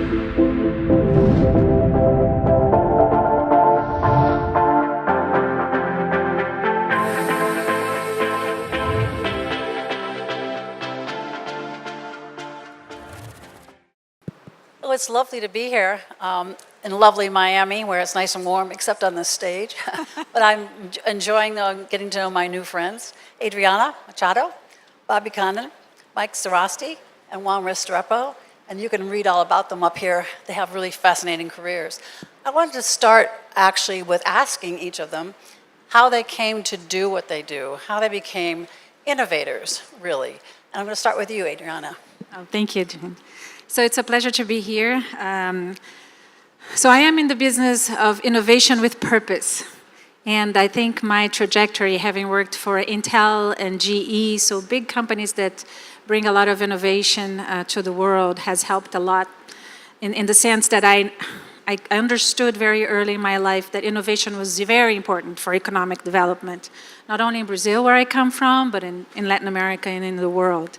Well, it's lovely to be here in lovely Miami, where it's nice and warm, except on this stage. But I'm enjoying getting to know my new friends, Adriana, Machado, Bobby Condon, Mike Sarasti, and Juan Restrepo. And you can read all about them up here. They have really fascinating careers. I wanted to start actually with asking each of them how they came to do what they do, how they became innovators, really. And I'm going to start with you, Adriana. Oh, thank you, Juan. So it's a pleasure to be here. So I am in the business of innovation with purpose. And I think my trajectory, having worked for Intel and GE, so big companies that bring a lot of innovation to the world, has helped a lot in the sense that I understood very early in my life that innovation was very important for economic development, not only in Brazil, where I come from, but in Latin America and in the world.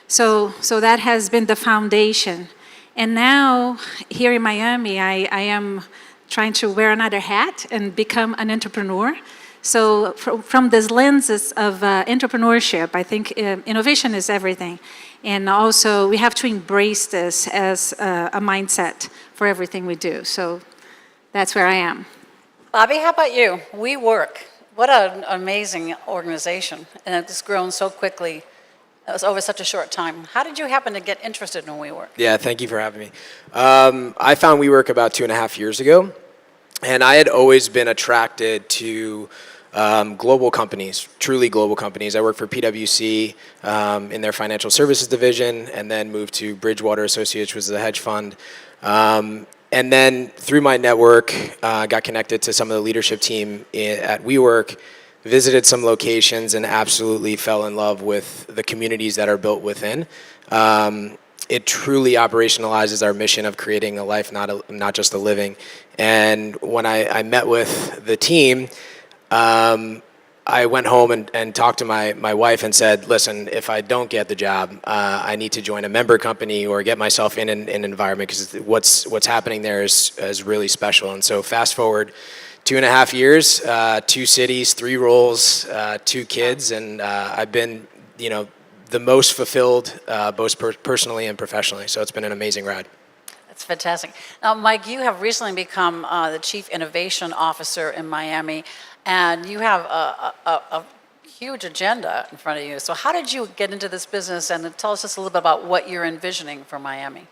So that has been the foundation. And now, here in Miami, I am trying to wear another hat and become an entrepreneur. So from these lenses of entrepreneurship, I think innovation is everything. And also, we have to embrace this as a mindset for everything we do. So that's where I am. Bobby, how about you? WeWork. What an amazing organization. And it's grown so quickly. It was over such a short time. How did you happen to get interested in WeWork? Yeah, thank you for having me. I found WeWork about 2.5 years ago, and I had always been attracted to global companies, truly global companies. I worked for PwC in their financial services division, and then moved to Bridgewater Associates, which was a hedge fund. And then through my network, got connected to some of the leadership team at WeWork, visited some locations, and absolutely fell in love with the communities that are built within. It truly operationalizes our mission of creating a life, not just a living. And when I met with the team, I went home and talked to my wife and said, listen, if I don't get the job, I need to join a member company or get myself in an environment, because what's happening there is really special. And so fast forward 2.5 years, 2 cities, 3 roles, 2 kids, and I've been, the most fulfilled, both personally and professionally. So it's been an amazing ride. That's fantastic. Now, Mike, you have recently become the Chief Innovation Officer in Miami, and you have a huge agenda in front of you. So how did you get into this business? And tell us just a little bit about what you're envisioning for Miami.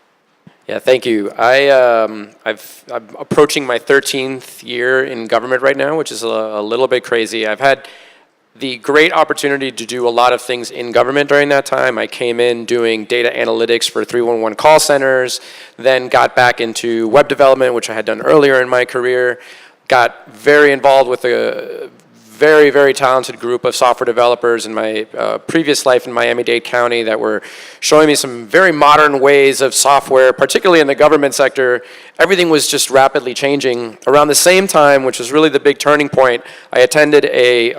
Yeah, thank you. I'm approaching my 13th year in government right now, which is a little bit crazy. I've had the great opportunity to do a lot of things in government during that time. I came in doing data analytics for 311 call centers, then got back into web development, which I had done earlier in my career, got very involved with a very, very talented group of software developers in my previous life in Miami-Dade County that were showing me some very modern ways of software, particularly in the government sector. Everything was just rapidly changing. Around the same time, which was really the big turning point, I attended a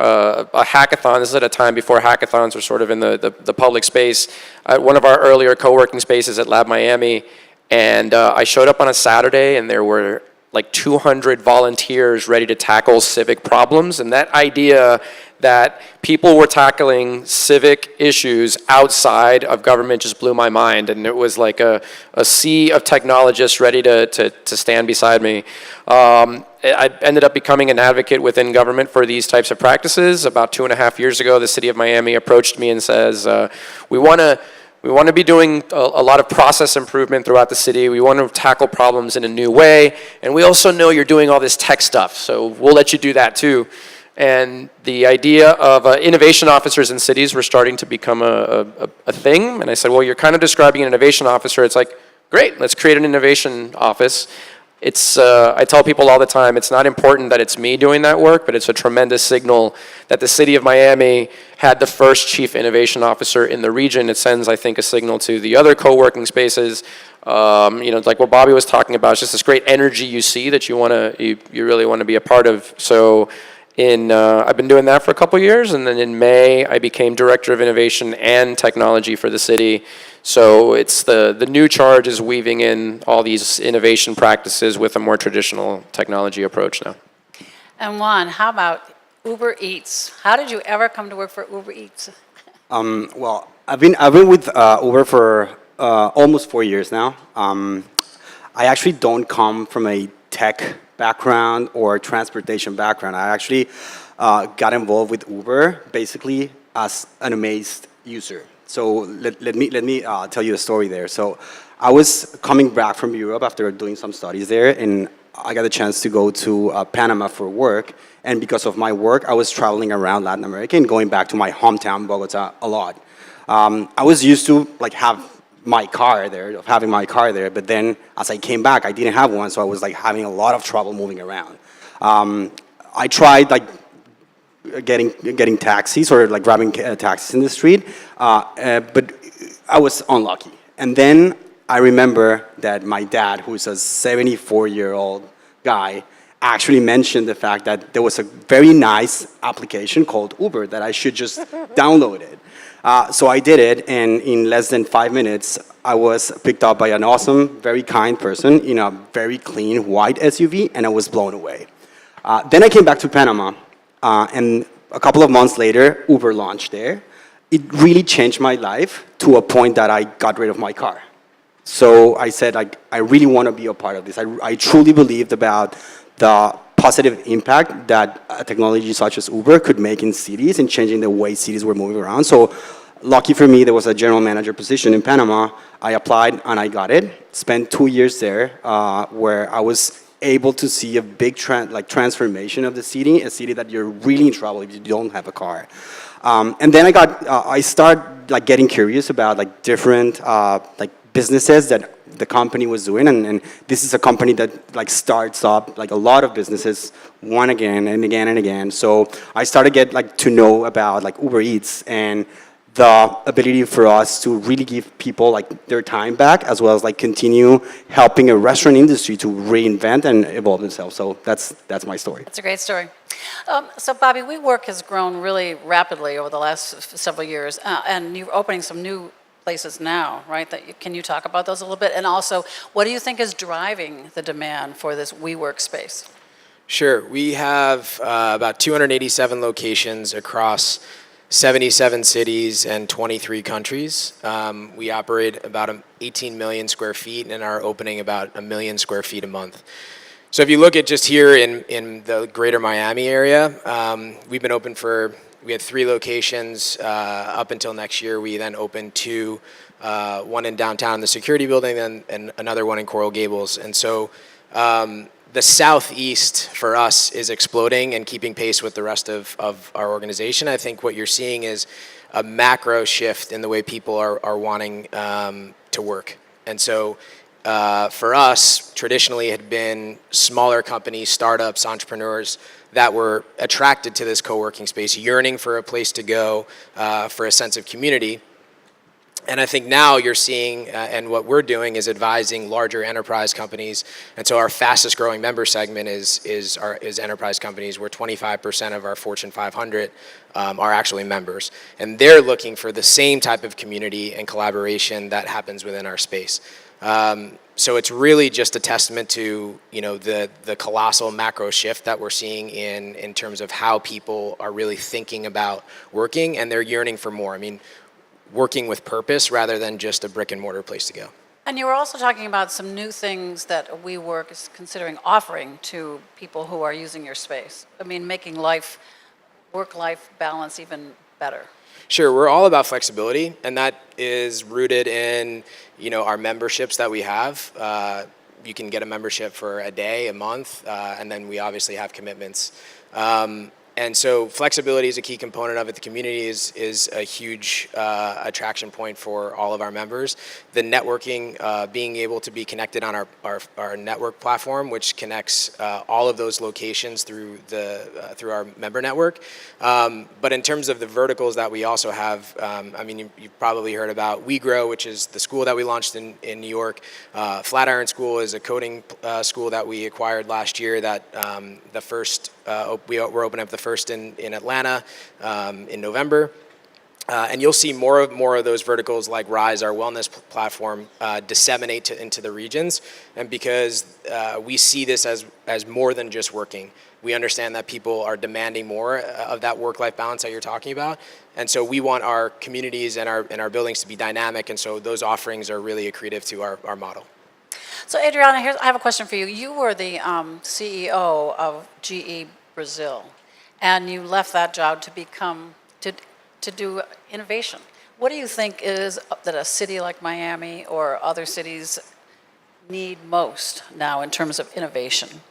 hackathon. This is at a time before hackathons were sort of in the public space, at one of our earlier co-working spaces at Lab Miami. And I showed up on a Saturday, and there were like 200 volunteers ready to tackle civic problems. And that idea that people were tackling civic issues outside of government just blew my mind. And it was like a sea of technologists ready to stand beside me. I ended up becoming an advocate within government for these types of practices. About 2.5 years ago, the city of Miami approached me and says, we want to be doing a lot of process improvement throughout the city. We want to tackle problems in a new way. And we also know you're doing all this tech stuff, so we'll let you do that too. And the idea of innovation officers in cities were starting to become a thing. And I said, well, you're kind of describing an innovation officer. It's like, great, let's create an innovation office. I tell people all the time, it's not important that it's me doing that work, but it's a tremendous signal that the city of Miami had the first chief innovation officer in the region. It sends, I think, a signal to the other co-working spaces. Like what Bobby was talking about, it's just this great energy you see that you really want to be a part of. So I've been doing that for a couple years, and then in May, I became Director of Innovation and Technology for the city. So it's the new charge is weaving in all these innovation practices with a more traditional technology approach now. And Juan, how about Uber Eats? How did you ever come to work for Uber Eats? Well, I've been with Uber for almost 4 years now. I actually don't come from a tech background or transportation background. I actually got involved with Uber basically as an amazed user. So let me tell you a story there. So I was coming back from Europe after doing some studies there, and I got a chance to go to Panama for work. And because of my work, I was traveling around Latin America and going back to my hometown, Bogota, a lot. I was used to having my car there, but then as I came back, I didn't have one, so I was having a lot of trouble moving around. I tried getting taxis or grabbing taxis in the street, but I was unlucky. And then I remember that my dad, who's a 74-year-old guy, actually mentioned the fact that there was a very nice application called Uber that I should just download it. So I did it, and in less than 5 minutes, I was picked up by an awesome, very kind person in a very clean white SUV, and I was blown away. Then I came back to Panama, and a couple of months later, Uber launched there. It really changed my life to a point that I got rid of my car. So I said, I really want to be a part of this. I truly believed about the positive impact that a technology such as Uber could make in cities and changing the way cities were moving around. So lucky for me, there was a general manager position in Panama. I applied and I got it. Spent 2 years there where I was able to see a big transformation of the city, a city that you're really in trouble if you don't have a car. And then I started getting curious about different businesses that the company was doing, and this is a company that starts up a lot of businesses one again and again and again. So I started to know about Uber Eats and the ability for us to really give people their time back, as well as continue helping a restaurant industry to reinvent and evolve themselves. So that's my story. That's a great story. So Bobby, WeWork has grown really rapidly over the last several years, and you're opening some new places now, right? Can you talk about those a little bit? And also, what do you think is driving the demand for this WeWork space? Sure. We have about 287 locations across 77 cities and 23 countries. We operate about 18 million square feet and are opening about 1 million square feet a month. So if you look at just here in the greater Miami area, we had 3 locations up until next year. We then opened 2, one in downtown in the security building and another one in Coral Gables. And so the Southeast for us is exploding and keeping pace with the rest of our organization. I think what you're seeing is a macro shift in the way people are wanting to work. And so for us, traditionally had been smaller companies, startups, entrepreneurs that were attracted to this co-working space, yearning for a place to go, for a sense of community. And I think now you're seeing, and what we're doing is advising larger enterprise companies. And so our fastest growing member segment is enterprise companies, where 25% of our Fortune 500 are actually members. And they're looking for the same type of community and collaboration that happens within our space. So it's really just a testament to the colossal macro shift that we're seeing in terms of how people are really thinking about working, and they're yearning for more. I mean, working with purpose rather than just a brick and mortar place to go. And you were also talking about some new things that WeWork is considering offering to people who are using your space. I mean, making work-life balance even better. Sure, we're all about flexibility, and that is rooted in our memberships that we have. You can get a membership for a day, a month, and then we obviously have commitments. And so flexibility is a key component of it. The community is a huge attraction point for all of our members. The networking, being able to be connected on our network platform, which connects all of those locations through our member network. But in terms of the verticals that we also have, you've probably heard about WeGrow, which is the school that we launched in New York. Flatiron School is a coding school that we acquired last year. That we're opening up the first in Atlanta in November. And you'll see more of those verticals like Rise, our wellness platform, disseminate into the regions. And because we see this as more than just working, we understand that people are demanding more of that work-life balance that you're talking about. And so we want our communities and our buildings to be dynamic. And so those offerings are really accretive to our model. So Adriana, I have a question for you. You were the CEO of GE Brazil, and you left that job to do innovation. What do you think is that a city like Miami or other cities need most now in terms of innovation?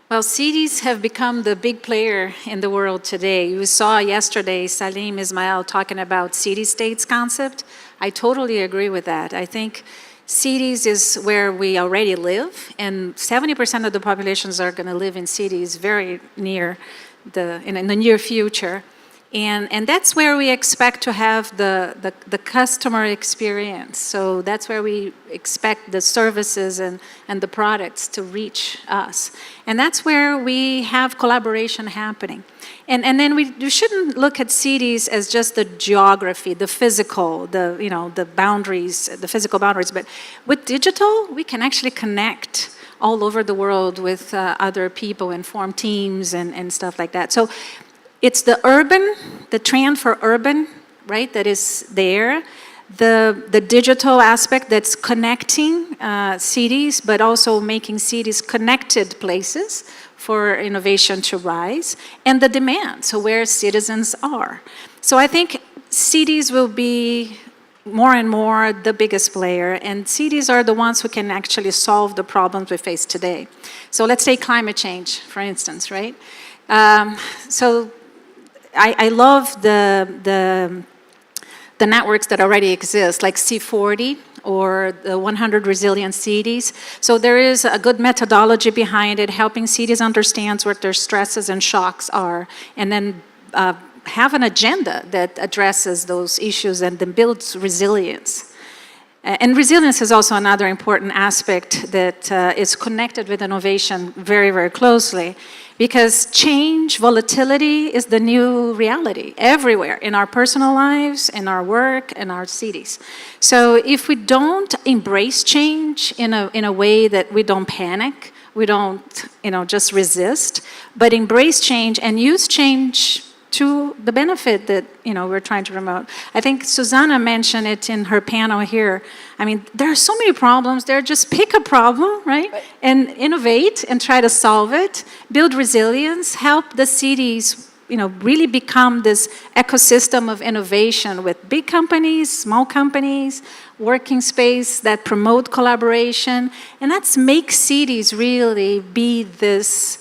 Well, cities have become the big player in the world today. You saw yesterday Salim Ismail talking about city-states concept. I totally agree with that. I think cities is where we already live, and 70% of the populations are going to live in cities very near in the near future. And that's where we expect to have the customer experience. So that's where we expect the services and the products to reach us. And that's where we have collaboration happening. And then we shouldn't look at cities as just the geography, the physical, the boundaries, the physical boundaries. But with digital, we can actually connect all over the world with other people and form teams and stuff like that. So it's the trend for urban, right, that is there. The digital aspect that's connecting cities, but also making cities connected places for innovation to rise, and the demand, so where citizens are. So I think cities will be more and more the biggest player, and cities are the ones who can actually solve the problems we face today. So let's take climate change, for instance, right? So I love the networks that already exist, like C40 or the 100 Resilient Cities. So there is a good methodology behind it, helping cities understand what their stresses and shocks are, and then have an agenda that addresses those issues and then builds resilience. And resilience is also another important aspect that is connected with innovation very, very closely, because change, volatility is the new reality everywhere in our personal lives, in our work, in our cities. So if we don't embrace change in a way that we don't panic, we don't just resist, but embrace change and use change to the benefit that we're trying to promote. I think Susanna mentioned it in her panel here. I mean, there are so many problems there. Just pick a problem, right? And innovate and try to solve it. Build resilience. Help the cities, really become this ecosystem of innovation with big companies, small companies, working space that promote collaboration, and that's make cities really be this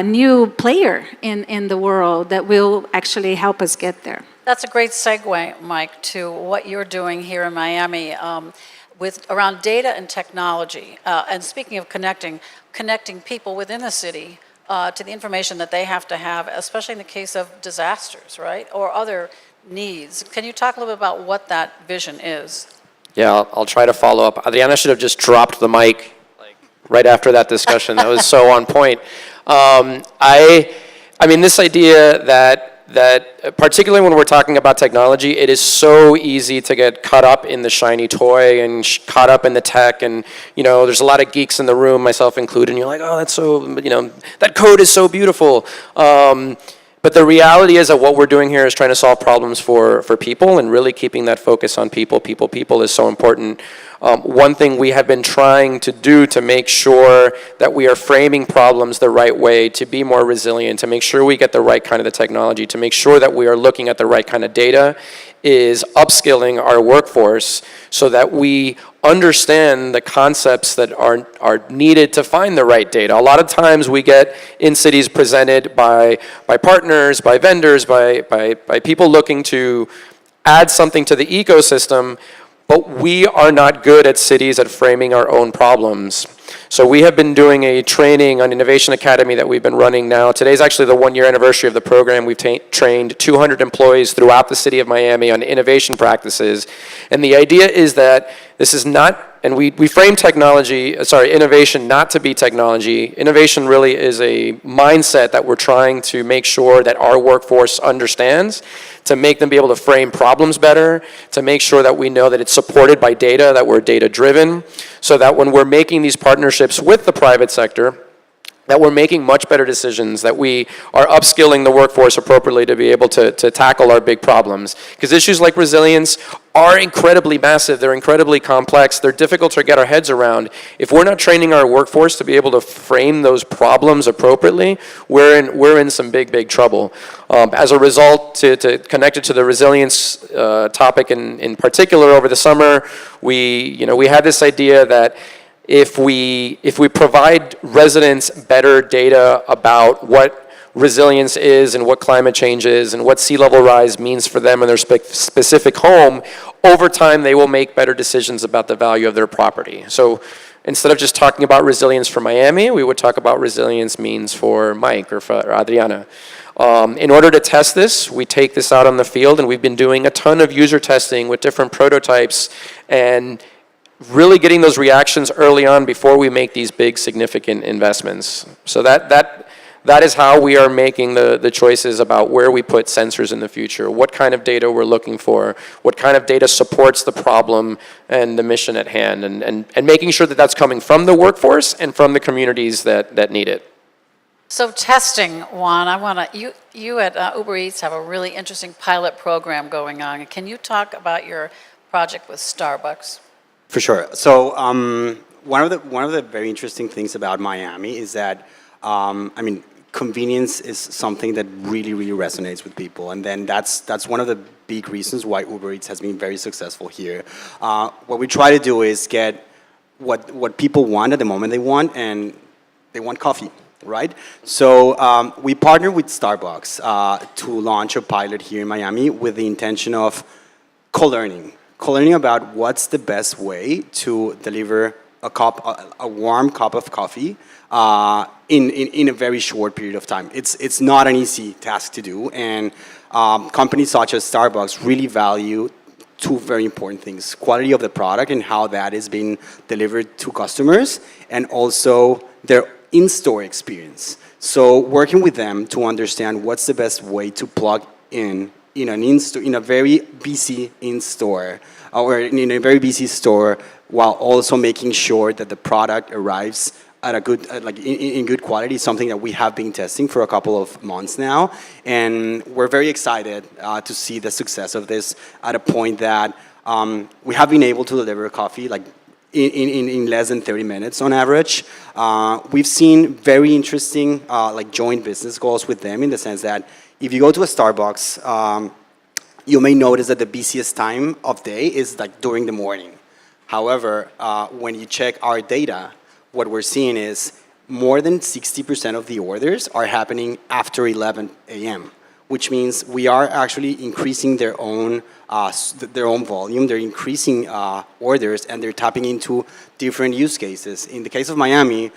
new player in the world that will actually help us get there. That's a great segue, Mike, to what you're doing here in Miami around data and technology. And speaking of connecting people within the city to the information that they have to have, especially in the case of disasters, right, or other needs. Can you talk a little bit about what that vision is? Yeah, I'll try to follow up. Adriana should have just dropped the mic right after that discussion. That was so on point. I mean, this idea that particularly when we're talking about technology, it is so easy to get caught up in the shiny toy and caught up in the tech, and there's a lot of geeks in the room, myself included, and you're like, oh, that's so, that code is so beautiful. But the reality is that what we're doing here is trying to solve problems for people, and really keeping that focus on people is so important. One thing we have been trying to do to make sure that we are framing problems the right way, to be more resilient, to make sure we get the right kind of the technology, to make sure that we are looking at the right kind of data, is upskilling our workforce so that we understand the concepts that are needed to find the right data. A lot of times we get in cities presented by partners, by vendors, by people looking to add something to the ecosystem, but we are not good at cities at framing our own problems. So we have been doing a training on Innovation Academy that we've been running now. Today's actually the 1-year anniversary of the program. We've trained 200 employees throughout the city of Miami on innovation practices. And the idea is that this is not and we frame innovation not to be technology. Innovation really is a mindset that we're trying to make sure that our workforce understands, to make them be able to frame problems better, to make sure that we know that it's supported by data, that we're data driven, so that when we're making these partnerships with the private sector, that we're making much better decisions, that we are upskilling the workforce appropriately to be able to tackle our big problems. Because issues like resilience are incredibly massive, they're incredibly complex, they're difficult to get our heads around. If we're not training our workforce to be able to frame those problems appropriately, we're in some big trouble. As a result, to connect it to the resilience topic in particular over the summer, we had this idea that if we provide residents better data about what resilience is and what climate change is and what sea level rise means for them and their specific home, over time they will make better decisions about the value of their property. So instead of just talking about resilience for Miami, we would talk about resilience means for Mike or for Adriana. In order to test this, we take this out on the field, and we've been doing a ton of user testing with different prototypes and really getting those reactions early on before we make these big significant investments. So that is how we are making the choices about where we put sensors in the future, what kind of data we're looking for, what kind of data supports the problem and the mission at hand, and making sure that that's coming from the workforce and from the communities that need it. So testing, Juan, you at Uber Eats have a really interesting pilot program going on. Can you talk about your project with Starbucks? For sure. So one of the very interesting things about Miami is that convenience is something that really resonates with people, and then that's one of the big reasons why Uber Eats has been very successful here. What we try to do is get what people want at the moment they want, and they want coffee, right? So we partnered with Starbucks to launch a pilot here in Miami with the intention of co-learning about what's the best way to deliver a warm cup of coffee in a very short period of time. It's not an easy task to do, and companies such as Starbucks really value two very important things: quality of the product and how that is being delivered to customers, and also their in-store experience. So working with them to understand what's the best way to plug in a very busy in-store or in a very busy store, while also making sure that the product arrives at a good, in good quality, is something that we have been testing for a couple of months now, and we're very excited to see the success of this at a point that we have been able to deliver coffee in less than 30 minutes on average. We've seen very interesting joint business goals with them, in the sense that if you go to a Starbucks, you may notice that the busiest time of day is during the morning. However, when you check our data, what we're seeing is more than 60% of the orders are happening after 11 a.m., which means we are actually increasing their own volume. They're increasing orders, and they're tapping into different use cases. In the case of Miami,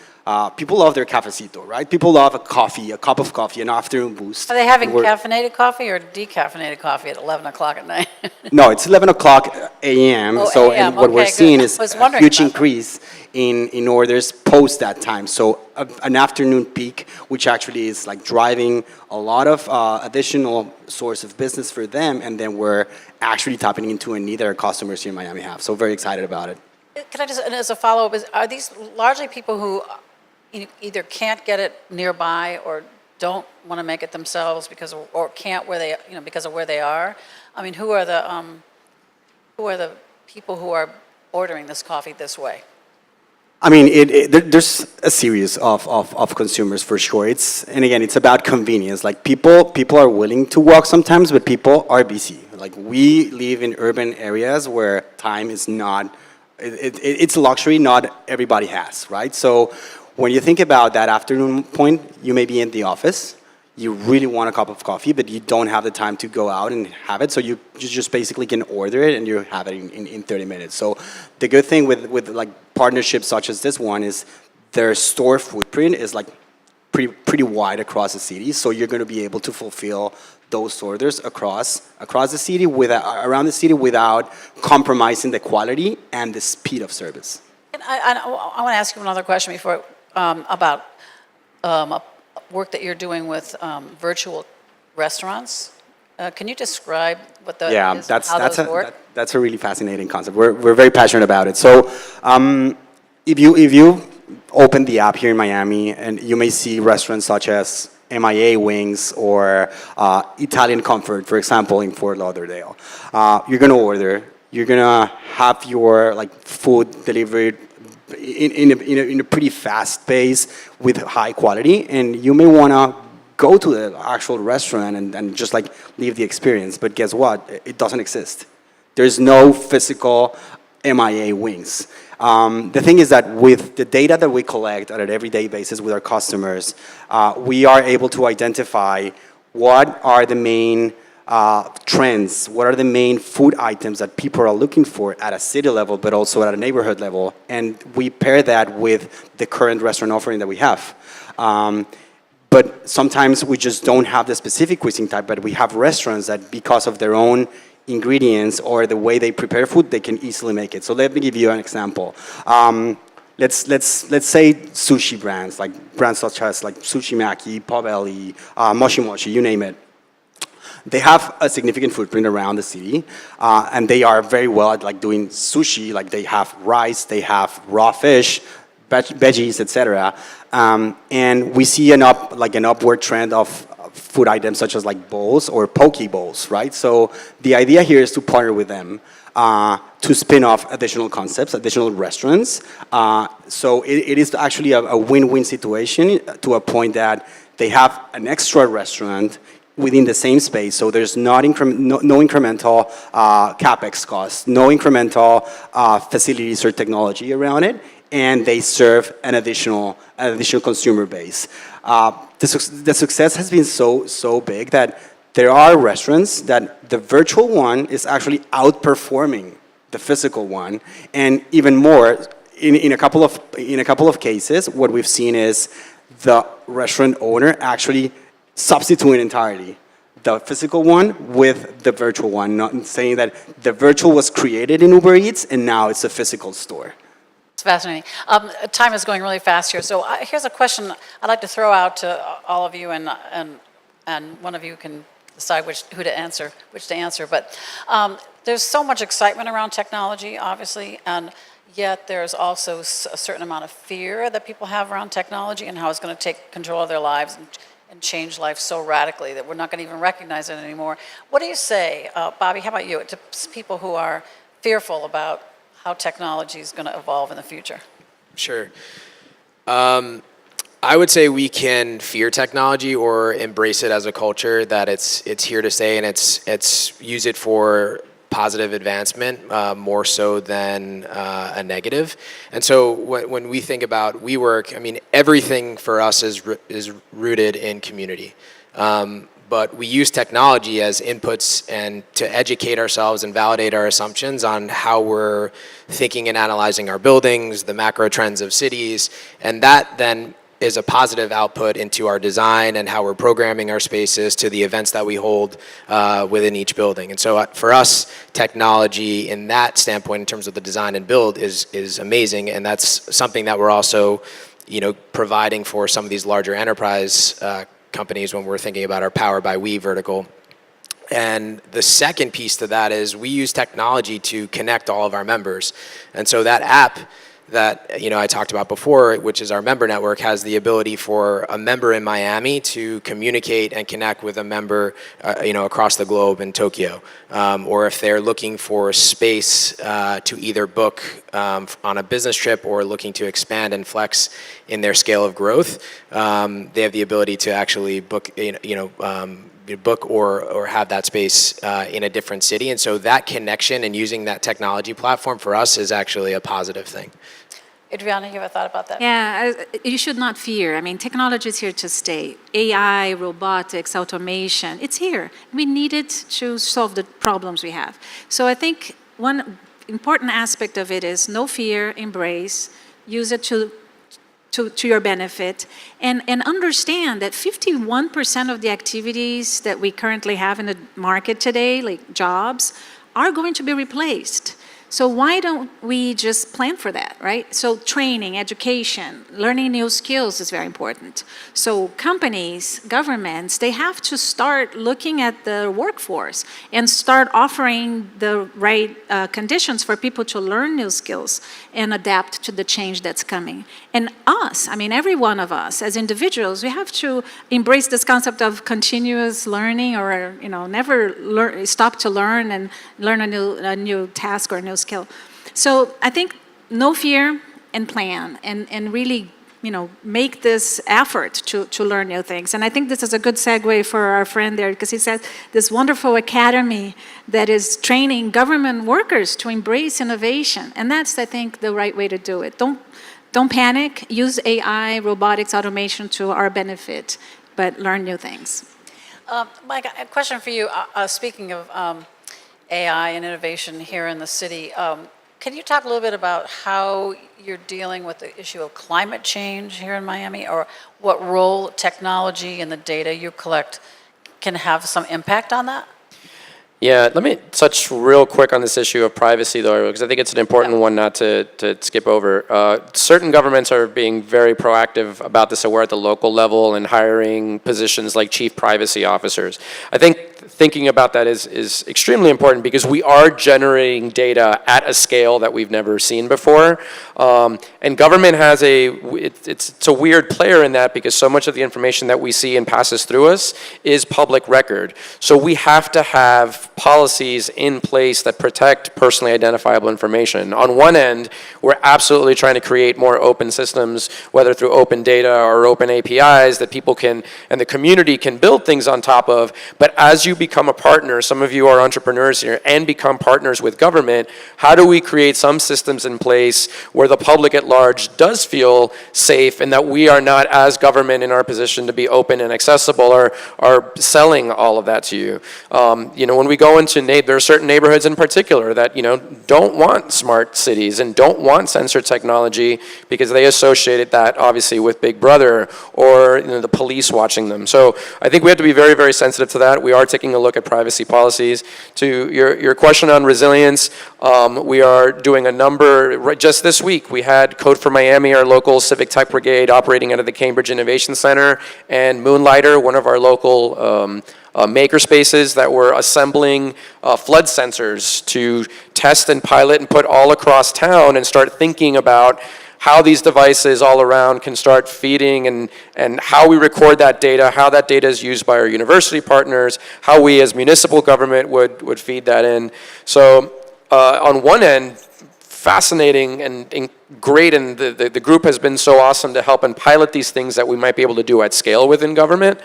people love their cafecito, right? People love a cup of coffee, an afternoon boost. Are they having caffeinated coffee or decaffeinated coffee at 11 o'clock at night? No, it's 11 o'clock a.m. Oh, so a.m. And what we're Okay, seeing good. is I was a wondering huge about that. increase in orders post that time. So an afternoon peak, which actually is driving a lot of additional source of business for them, and then we're actually tapping into a need that our customers here in Miami have. So very excited about it. Can I just, and as a follow-up, are these largely people who either can't get it nearby or don't want to make it themselves or can't because of where they are? I mean, who are the people who are ordering this coffee this way? I mean, there's a series of consumers for sure. And again, it's about convenience. People are willing to walk sometimes, but people are busy. We live in urban areas where time is not, it's a luxury not everybody has, right? So when you think about that afternoon point, you may be in the office, you really want a cup of coffee, but you don't have the time to go out and have it, so you just basically can order it and you have it in 30 minutes. So the good thing with partnerships such as this one is their store footprint is pretty wide across the city. So you're going to be able to fulfill those orders across the city, around the city, without compromising the quality and the speed of service. And I want to ask you another question before about work that you're doing with virtual restaurants. Can you describe what that is, how those work? That's a really fascinating concept. We're very passionate about it. So if you open the app here in Miami, and you may see restaurants such as MIA Wings or Italian Comfort, for example, in Fort Lauderdale. You're going to order. You're going to have your food delivered in a pretty fast pace with high quality, and you may want to go to the actual restaurant and just leave the experience. But guess what? It doesn't exist. There's no physical MIA Wings. The thing is that with the data that we collect on an everyday basis with our customers, we are able to identify what are the main trends, what are the main food items that people are looking for at a city level, but also at a neighborhood level. And we pair that with the current restaurant offering that we have. But sometimes we just don't have the specific cuisine type, but we have restaurants that, because of their own ingredients or the way they prepare food, they can easily make it. So let me give you an example. Let's say sushi brands, brands such as Sushi Maki, Pablo, Moshi Moshi, you name it. They have a significant footprint around the city, and they are very well at doing sushi. They have rice, they have raw fish, veggies, etc. And we see an upward trend of food items such as bowls or poke bowls, right? So the idea here is to partner with them to spin off additional concepts, additional restaurants. So it is actually a win-win situation to a point that they have an extra restaurant within the same space, so there's no incremental capex costs, no incremental facilities or technology around it, and they serve an additional consumer base. The success has been so big that there are restaurants that the virtual one is actually outperforming the physical one, and even more, in a couple of cases, what we've seen is the restaurant owner actually substituting entirely the physical one with the virtual one, not saying that the virtual was created in Uber Eats and now it's a physical store. It's fascinating. Time is going really fast here, so here's a question I'd like to throw out to all of you, and one of you can decide which to answer. But there's so much excitement around technology, obviously, and yet there's also a certain amount of fear that people have around technology and how it's going to take control of their lives and change life so radically that we're not going to even recognize it anymore. What do you say, Bobby, how about you, to people who are fearful about how technology is going to evolve in the future? Sure. I would say we can fear technology or embrace it as a culture, that it's here to stay, and it's use it for positive advancement more so than a negative. And so when we think about WeWork, I mean, everything for us is rooted in community. But we use technology as inputs and to educate ourselves and validate our assumptions on how we're thinking and analyzing our buildings, the macro trends of cities, and that then is a positive output into our design and how we're programming our spaces to the events that we hold within each building. And so for us, technology in that standpoint, in terms of the design and build, is amazing, and that's something that we're also, providing for some of these larger enterprise companies when we're thinking about our Power by We vertical. And the second piece to that is we use technology to connect all of our members. And so that app that I talked about before, which is our member network, has the ability for a member in Miami to communicate and connect with a member across the globe in Tokyo. Or if they're looking for space to either book on a business trip or looking to expand and flex in their scale of growth, they have the ability to actually book book or have that space in a different city. And so that connection and using that technology platform for us is actually a positive thing. Adriana, you ever thought about that? Yeah, you should not fear. I mean, technology is here to stay. AI, robotics, automation, it's here. We need it to solve the problems we have. So I think one important aspect of it is no fear, embrace, use it to to your benefit, and understand that 51% of the activities that we currently have in the market today, like jobs, are going to be replaced. So why don't we just plan for that, right? So training, education, learning new skills is very important. So companies, governments, they have to start looking at the workforce and start offering the right conditions for people to learn new skills and adapt to the change that's coming. And us, I mean, every one of us as individuals, we have to embrace this concept of continuous learning, or never stop to learn and learn a new task or a new skill. So I think no fear and plan, and really make this effort to learn new things. And I think this is a good segue for our friend there, because he said this wonderful academy that is training government workers to embrace innovation. And that's, I think, the right way to do it. Don't panic. Use AI, robotics, automation to our benefit, but learn new things. Mike, a question for you. Speaking of AI and innovation here in the city, can you talk a little bit about how you're dealing with the issue of climate change here in Miami, or what role technology and the data you collect can have some impact on that? Yeah, let me touch real quick on this issue of privacy, though, because I think it's an important one not to skip over. Certain governments are being very proactive about this, so we're at the local level and hiring positions like chief privacy officers. I think thinking about that is extremely important, because we are generating data at a scale that we've never seen before. And government has it's a weird player in that, because so much of the information that we see and passes through us is public record. So we have to have policies in place that protect personally identifiable information. On one end, we're absolutely trying to create more open systems, whether through open data or open APIs that people can, and the community can build things on top of. But as you become a partner, some of you are entrepreneurs here, and become partners with government, how do we create some systems in place where the public at large does feel safe, and that we are not, as government, in our position to be open and accessible, or are selling all of that to you? When we go into there are certain neighborhoods in particular that don't want smart cities and don't want sensor technology, because they associated that obviously with Big Brother or the police watching them. So I think we have to be very, very sensitive to that. We are taking a look at privacy policies. To your question on resilience, we are doing a number. Just this week, we had Code for Miami, our local civic tech brigade, operating out of the Cambridge Innovation Center, and Moonlighter, one of our local maker spaces, that were assembling flood sensors to test and pilot and put all across town, and start thinking about how these devices all around can start feeding, and how we record that data, how that data is used by our university partners, how we as municipal government would feed that in. So on one end, fascinating and great, and the group has been so awesome to help and pilot these things that we might be able to do at scale within government.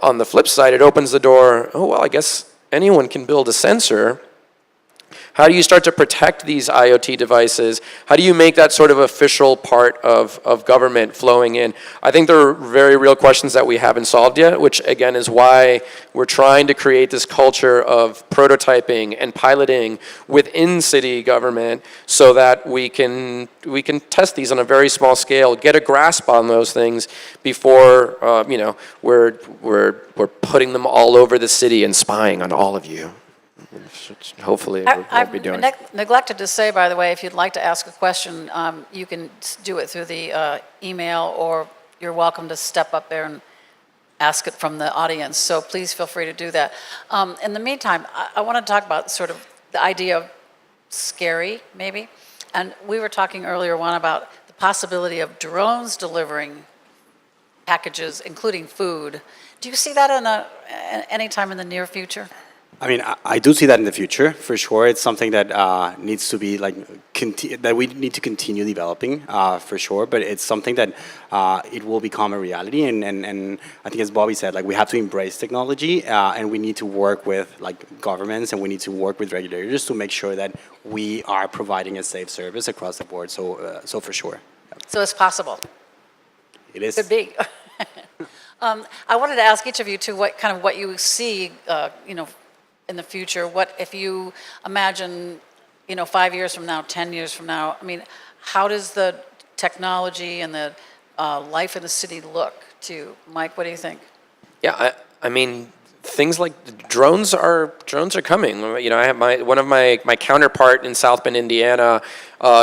On the flip side, it opens the door, I guess anyone can build a sensor. How do you start to protect these IoT devices? How do you make that sort of official part of government flowing in? I think there are very real questions that we haven't solved yet, which again is why we're trying to create this culture of prototyping and piloting within city government, so that we can test these on a very small scale, get a grasp on those things before we're putting them all over the city and spying on all of you. Hopefully we'll be doing. I've neglected to say, by the way, if you'd like to ask a question, you can do it through the email, or you're welcome to step up there and ask it from the audience. So please feel free to do that. In the meantime, I want to talk about sort of the idea of scary, maybe. And we were talking earlier, Juan, about the possibility of drones delivering packages, including food. Do you see that any time in the near future? I mean, I do see that in the future, for sure. It's something that needs to be that we need to continue developing, for sure. But it's something that it will become a reality. And I think, as Bobby said, we have to embrace technology, and we need to work with governments, and we need to work with regulators to make sure that we are providing a safe service across the board. So for sure. So it's possible. It is. Could be. I wanted to ask each of you too, what you see, in the future. What if you imagine, 5 years from now, 10 years from now? I mean, how does the technology and the life in a city look to you? Mike, what do you think? Yeah, I mean, things like drones are coming. You know, I have one of my counterpart in South Bend, Indiana,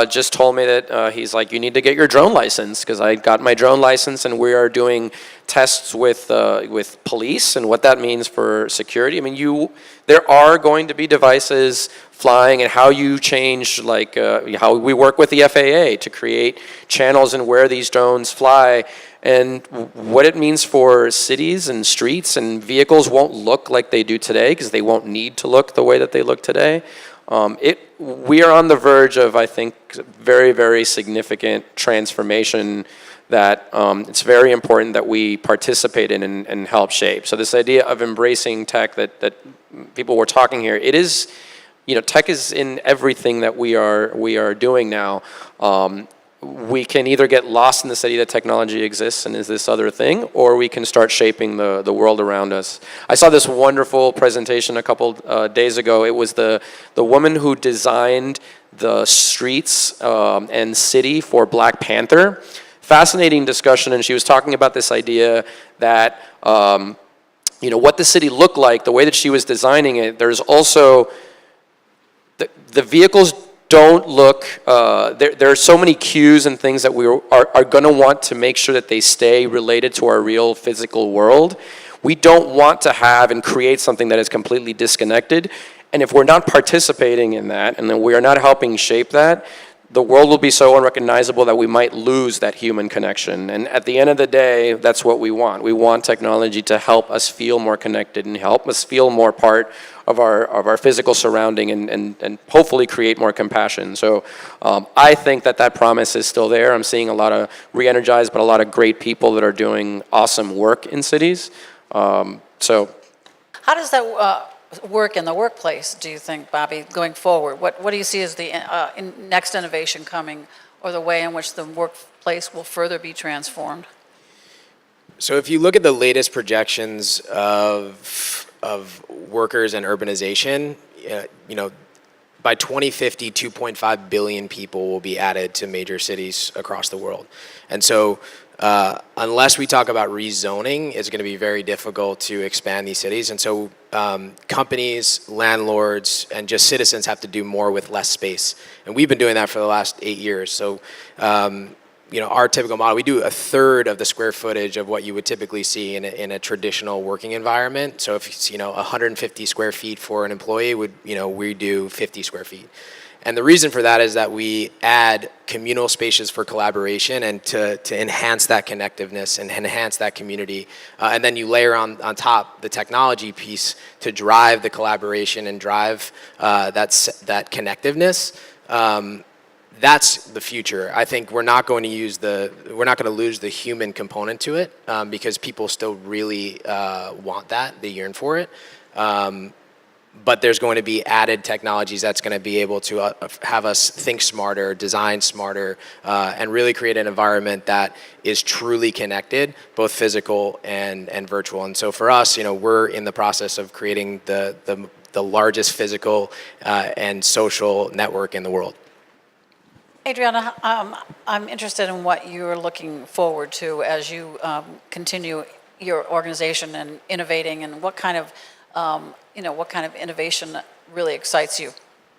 just told me that he's like, you need to get your drone license, because I got my drone license and we are doing tests with police and what that means for security. I mean, there are going to be devices flying, and how you change, like how we work with the FAA to create channels and where these drones fly. And what it means for cities and streets and vehicles won't look like they do today, because they won't need to look the way that they look today. We are on the verge of, I think, very, very significant transformation that it's very important that we participate in and help shape. So this idea of embracing tech that people were talking here, it is, you know, tech is in everything that we are doing now. We can either get lost in the city that technology exists and is this other thing, or we can start shaping the world around us. I saw this wonderful presentation a couple days ago. It was the woman who designed the streets and city for Black Panther. Fascinating discussion, and she was talking about this idea that you know, what the city looked like, the way that she was designing it. There's also the vehicles don't look, there are so many cues and things that we are going to want to make sure that they stay related to our real physical world. We don't want to have and create something that is completely disconnected. And if we're not participating in that, and then we are not helping shape that, the world will be so unrecognizable that we might lose that human connection. And at the end of the day, that's what we want. We want technology to help us feel more connected and help us feel more part of our physical surrounding, and hopefully create more compassion. So I think that promise is still there. I'm seeing a lot of re-energized, but a lot of great people that are doing awesome work in cities. So How does that work in the workplace, do you think, Bobby, going forward? What do you see as the next innovation coming, or the way in which the workplace will further be transformed? So if you look at the latest projections of workers and urbanization, you know, by 2050, 2.5 billion people will be added to major cities across the world. And so unless we talk about rezoning, it's going to be very difficult to expand these cities. And so companies, landlords, and just citizens have to do more with less space. And we've been doing that for the last 8 years. So you know, our typical model, we do a third of the square footage of what you would typically see in a traditional working environment. So if it's, you know, 150 square feet for an employee, we do 50 square feet. And the reason for that is that we add communal spaces for collaboration and to enhance that connectiveness and enhance that community. And then you layer on top the technology piece to drive the collaboration and drive that connectiveness. That's the future. I think we're not going to lose the human component to it, because people still really want that, they yearn for it. But there's going to be added technologies that's going to be able to have us think smarter, design smarter, and really create an environment that is truly connected, both physical and virtual. And so for us, you know, we're in the process of creating the largest physical and social network in the world. Adriana, I'm interested in what you're looking forward to as you continue your organization and innovating, and what kind of innovation really excites you.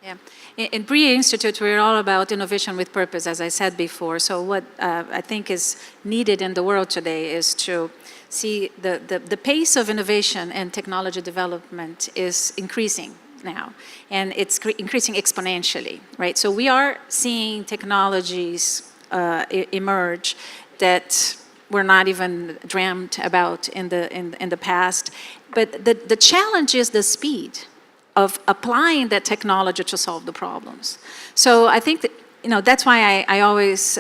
Yeah. In Briyah Institute, we're all about innovation with purpose, as I said before. So what I think is needed in the world today is to see the pace of innovation and technology development is increasing now, and it's increasing exponentially, right? So we are seeing technologies emerge that were not even dreamt about in the past. But the challenge is the speed of applying that technology to solve the problems. So I think that, you know, that's why I always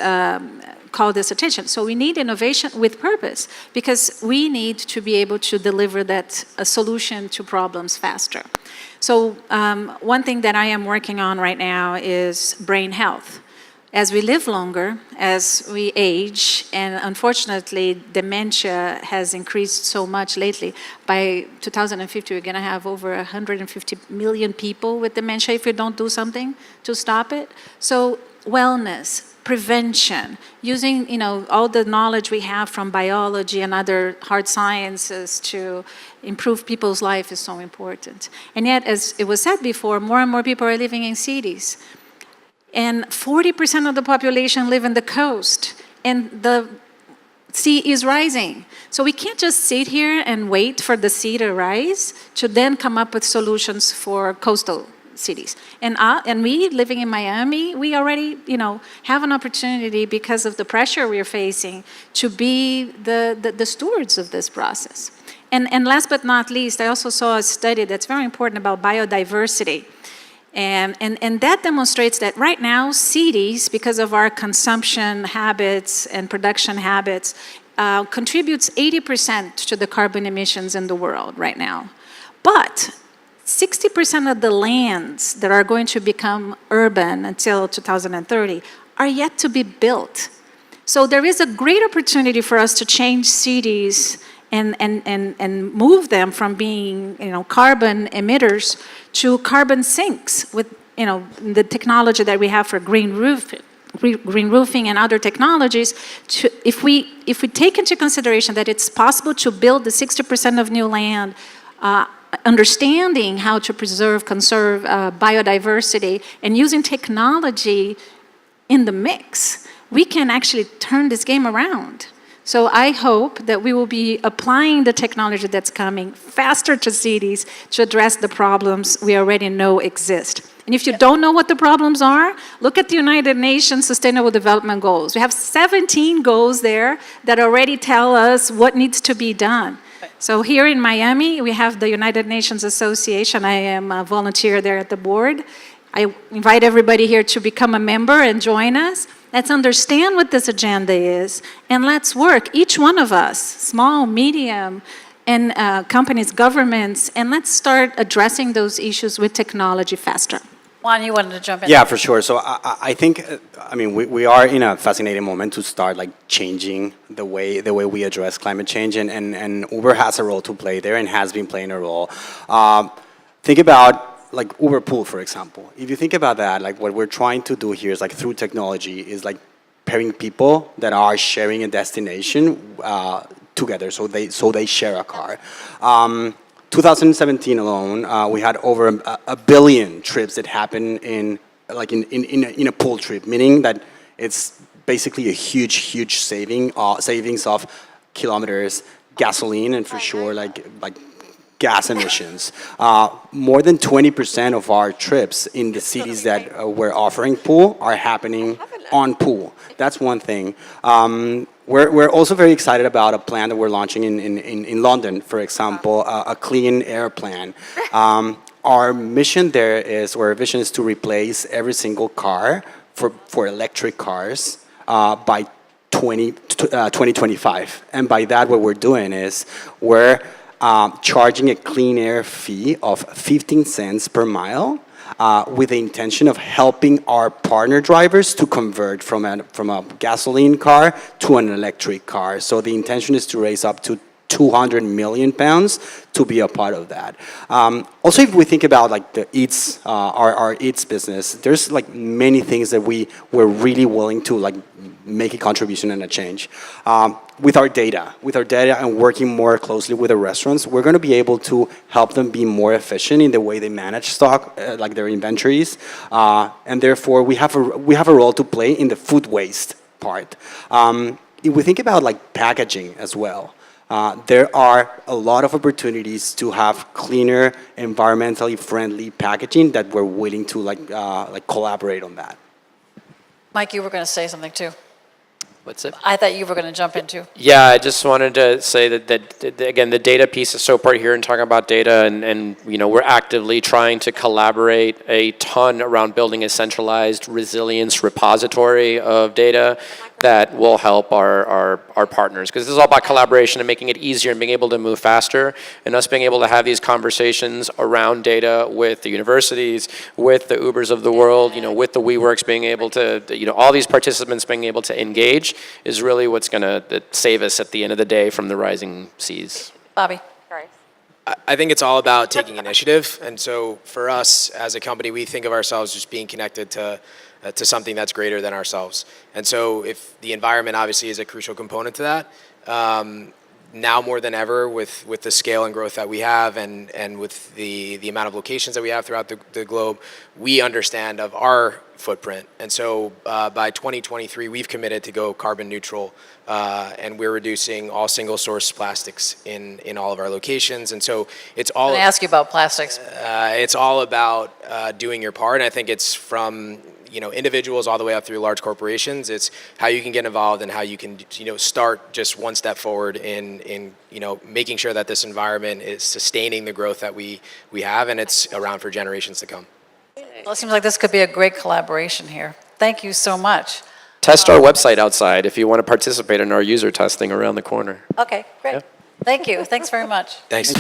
call this attention. So we need innovation with purpose, because we need to be able to deliver a solution to problems faster. So one thing that I am working on right now is brain health. As we live longer, as we age, and unfortunately dementia has increased so much lately, by 2050 we're going to have over 150 million people with dementia if we don't do something to stop it. So wellness, prevention, using all the knowledge we have from biology and other hard sciences to improve people's life is so important. And yet, as it was said before, more and more people are living in cities. And 40% of the population live in the coast, and the sea is rising. So we can't just sit here and wait for the sea to rise to then come up with solutions for coastal cities. And we, living in Miami, we already, have an opportunity because of the pressure we're facing to be the stewards of this process. And last but not least, I also saw a study that's very important about biodiversity. And that demonstrates that right now, cities, because of our consumption habits and production habits, contributes 80% to the carbon emissions in the world right now. But 60% of the lands that are going to become urban until 2030 are yet to be built. So there is a great opportunity for us to change cities and move them from being carbon emitters to carbon sinks with the technology that we have for green roofing and other technologies. If we take into consideration that it's possible to build the 60% of new land, understanding how to conserve biodiversity, and using technology in the mix, we can actually turn this game around. So I hope that we will be applying the technology that's coming faster to cities to address the problems we already know exist. And if you don't know what the problems are, look at the United Nations Sustainable Development Goals. We have 17 goals there that already tell us what needs to be done. So here in Miami, we have the United Nations Association. I am a volunteer there at the board. I invite everybody here to become a member and join us. Let's understand what this agenda is, and let's work, each one of us, small, medium, and companies, governments, and let's start addressing those issues with technology faster. Juan, you wanted to jump in? Yeah, for sure. So I think, we are in a fascinating moment to start changing the way we address climate change, and Uber has a role to play there and has been playing a role. Think about Uber Pool, for example. If you think about that, what we're trying to do here is through technology is pairing people that are sharing a destination together, so they share a car. 2017 alone, we had over a billion trips that happen in a pool trip, meaning that it's basically a huge savings of kilometers, gasoline, and for sure gas emissions. More than 20% of our trips in the cities that we're offering pool are happening on pool. That's one thing. We're also very excited about a plan that we're launching in London, for example, a clean air plan. Our mission there is, or our vision is to replace every single car for electric cars by 2025. And by that, what we're doing is we're charging a clean air fee of 15 cents per mile with the intention of helping our partner drivers to convert from a gasoline car to an electric car. So the intention is to raise up to 200 million pounds to be a part of that. Also, if we think about the Eats, our Eats business, there's many things that we're really willing to make a contribution and a change. With our data and working more closely with the restaurants, we're going to be able to help them be more efficient in the way they manage stock, their inventories, and therefore we have a role to play in the food waste part. If we think about packaging as well, there are a lot of opportunities to have cleaner, environmentally friendly packaging that we're willing to collaborate on that. Mike, you were going to say something too. What's it? I thought you were going to jump into. Yeah, I just wanted to say that again, the data piece is so important here and talking about data, and we're actively trying to collaborate a ton around building a centralized resilience repository of data that will help our partners, because this is all about collaboration and making it easier and being able to move faster, and us being able to have these conversations around data with the universities, with the Ubers of the world, with the WeWorks, being able to, all these participants being able to engage is really what's going to save us at the end of the day from the rising seas. Bobby. I think it's all about taking initiative. And so for us as a company, we think of ourselves as being connected to to something that's greater than ourselves. And so if the environment obviously is a crucial component to that, now more than ever with the scale and growth that we have and with the amount of locations that we have throughout the globe, we understand of our footprint. And so by 2023, we've committed to go carbon neutral, and we're reducing all single source plastics in all of our locations. And so it's all... I'm going to ask you about plastics. it's all about doing your part. And I think it's from individuals all the way up through large corporations. It's how you can get involved and how you can start just one step forward in making sure that this environment is sustaining the growth that we have, and it's around for generations to come. Well, it seems like this could be a great collaboration here. Thank you so much. Test our website outside if you want to participate in our user testing around the corner. Okay, great. Yeah. Thank you. Thanks very much. Thanks.